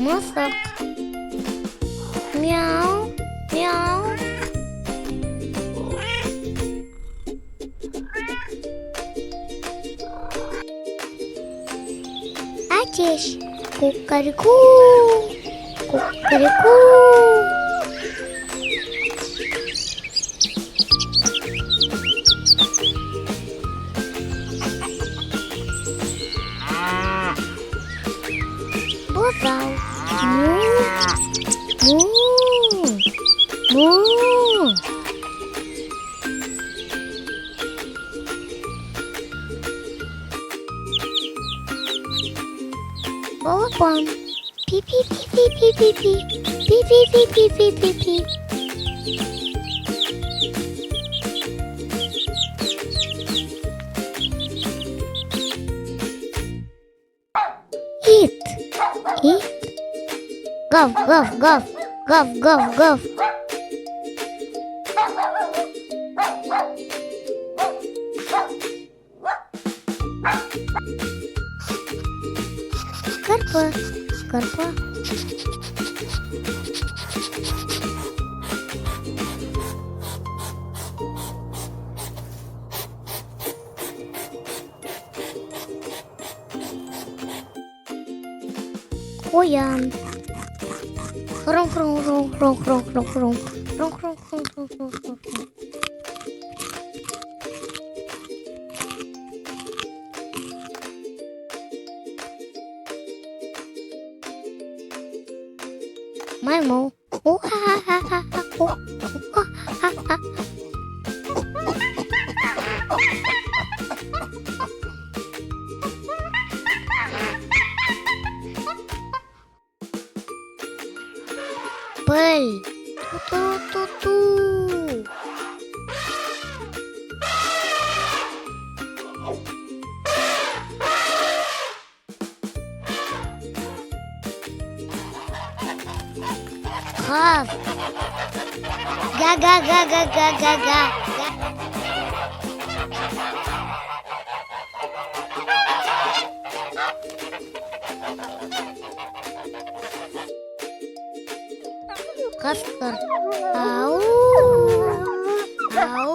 Мысық. Мяу, мяу. Ateş. Kukariku. Kukariku. Бозау. Му. Му. Му. Балапан. Пи-пи-пи-пи-пи-пи-пи. Пи-пи-пи-пи-пи-пи-пи. Кит. Кит. Гав, гав, гав. Гав, гав, гав. Карпа. Карпа. Коян. Хрум-хрум-хрум-хрум-хрум-хрум-хрум. Хрум-хрум-хрум-хрум-хрум-хрум. Майму. У-ха-ха-ха-ха. У-ха-ха-ха. Пыль. Ту-ту-ту-ту. Гав. Га-га-га-га-га-га-га. Каскар. Ау. Ау.